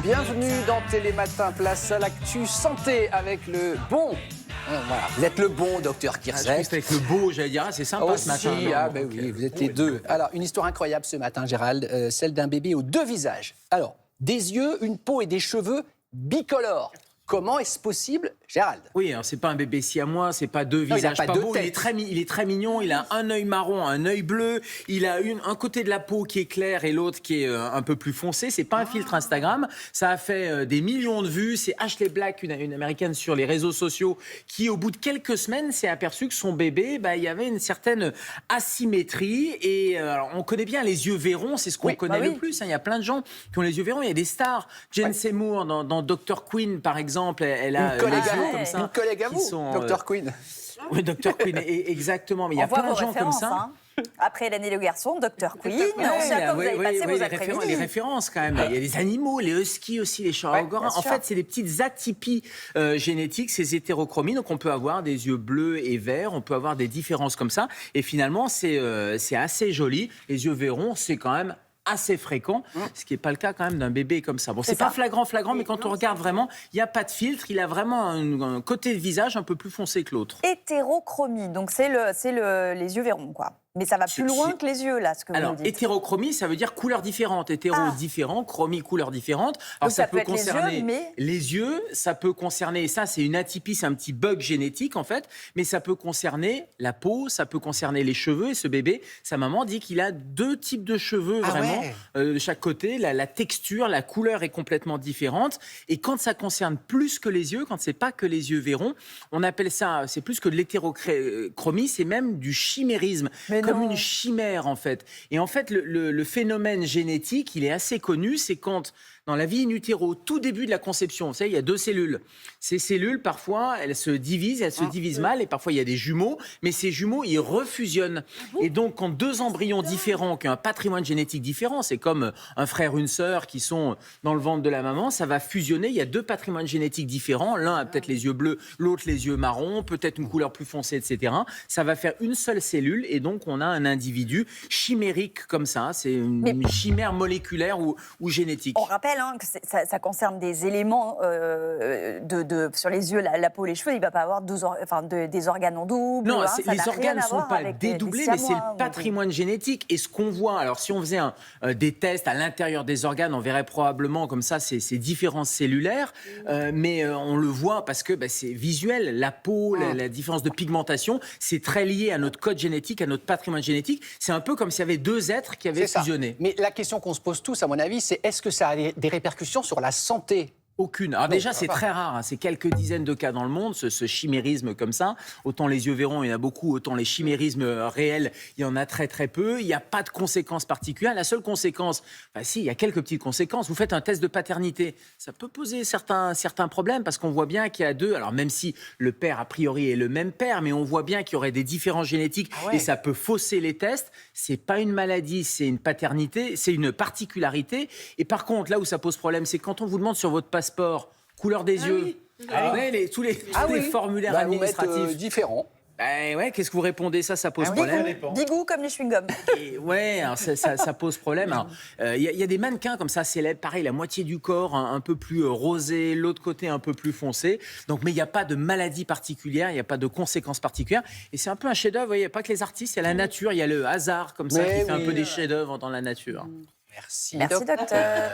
Bienvenue dans Télématin, place à l'actu santé avec le bon. Voilà. Vous êtes le bon docteur Kirsek. C'était avec le beau, j'allais dire, c'est sympa aussi, ce matin. Oui, vous êtes les deux. Alors, une histoire incroyable ce matin, Gérald, celle d'un bébé aux deux visages. Alors, des yeux, une peau et des cheveux bicolores. Comment est-ce possible, Gérald? Oui, alors c'est pas un bébé siamois, c'est pas deux visages pas beaux. Il est très mignon, il a un œil marron, un œil bleu, il a un côté de la peau qui est clair et l'autre qui est un peu plus foncé. C'est pas un filtre Instagram, ça a fait des millions de vues. C'est Ashley Black, une américaine sur les réseaux sociaux, qui au bout de quelques semaines s'est aperçue que son bébé, il y avait une certaine asymétrie. Et alors, on connaît bien les yeux verrons, c'est ce qu'on connaît le plus. Il y a plein de gens qui ont les yeux verrons, il y a des stars. Jane Seymour dans Dr. Queen, par exemple. Elle a une collègue à vous, Dr. Queen. Oui, Dr. Queen, exactement. Mais il y a plein de gens comme ça. Hein. Après Hélène et le garçon, Dr. Queen, on sait à quoi vous avez passé vos après-midi. Les références quand même. Il y a les animaux, les huskies aussi, les chats angorins. En fait, c'est des petites atypies génétiques, ces hétérochromies. Donc on peut avoir des yeux bleus et verts, on peut avoir des différences comme ça. Et finalement, c'est assez joli. Les yeux verrons, c'est quand même assez fréquent, ce qui n'est pas le cas quand même d'un bébé comme ça. Bon, c'est pas flagrant, mais quand on regarde vraiment, il n'y a pas de filtre, il a vraiment un côté de visage un peu plus foncé que l'autre. Hétérochromie, donc c'est les yeux verrons, quoi. Mais ça va plus loin que les yeux, là, ce que vous me dites. Hétérochromie, ça veut dire couleur différente. Hétéro, différent, chromie, couleur différente. Alors, donc ça peut concerner les yeux, ça peut concerner, et ça, c'est une atypie, c'est un petit bug génétique, en fait, mais ça peut concerner la peau, ça peut concerner les cheveux. Et ce bébé, sa maman dit qu'il a deux types de cheveux, vraiment, de chaque côté. La texture, la couleur est complètement différente. Et quand ça concerne plus que les yeux, quand c'est pas que les yeux verrons, on appelle ça, c'est plus que de l'hétérochromie, c'est même du chimérisme. Comme une chimère, en fait. Et en fait, le phénomène génétique, il est assez connu. C'est quand, dans la vie in utero, tout début de la conception, vous savez, il y a deux cellules. Ces cellules, parfois, elles se divisent mal, et parfois, il y a des jumeaux, mais ces jumeaux, ils refusionnent. Et donc, quand deux embryons différents, qui ont un patrimoine génétique différent, c'est comme un frère, une sœur, qui sont dans le ventre de la maman, ça va fusionner. Il y a deux patrimoines génétiques différents. L'un a peut-être les yeux bleus, l'autre les yeux marrons, peut-être une couleur plus foncée, etc. Ça va faire une seule cellule, et donc, on a un individu chimérique comme ça. C'est une chimère moléculaire ou génétique. On rappelle que ça concerne des éléments sur les yeux, la peau, les cheveux. Il ne va pas avoir des organes en double. Non, les organes ne sont pas dédoublés, mais c'est le patrimoine génétique. Et ce qu'on voit, alors si on faisait des tests à l'intérieur des organes, on verrait probablement comme ça ces différences cellulaires. Mais on le voit parce que c'est visuel. La peau, la différence de pigmentation, c'est très lié à notre code génétique, à notre patrimoine génétique. C'est un peu comme s'il y avait deux êtres qui avaient fusionné. Mais la question qu'on se pose tous, à mon avis, c'est est-ce que ça a des répercussions sur la santé ? Aucune. Alors déjà, c'est très rare. C'est quelques dizaines de cas dans le monde, ce chimérisme comme ça. Autant les yeux verrons, il y en a beaucoup. Autant les chimérismes réels, il y en a très très peu. Il n'y a pas de conséquences particulières. La seule conséquence, il y a quelques petites conséquences. Vous faites un test de paternité. Ça peut poser certains problèmes parce qu'on voit bien qu'il y a deux. Alors même si le père, a priori, est le même père, mais on voit bien qu'il y aurait des différences génétiques et ça peut fausser les tests. C'est pas une maladie, c'est une paternité, c'est une particularité. Et par contre, là où ça pose problème, c'est quand on vous demande sur votre passeport, couleur des yeux. Tous les formulaires administratifs différents. Qu'est-ce que vous répondez? Ça pose problème. Bigou comme les chewing-gums. Ça pose problème. Il y a des mannequins comme ça célèbres, pareil, la moitié du corps un peu plus rosé, l'autre côté un peu plus foncé. Donc, mais il n'y a pas de maladie particulière, il n'y a pas de conséquences particulières. Et c'est un peu un chef-d'œuvre. Il n'y a pas que les artistes, il y a la nature, il y a le hasard comme ça qui fait un peu des chefs-d'œuvre dans la nature. Merci docteur.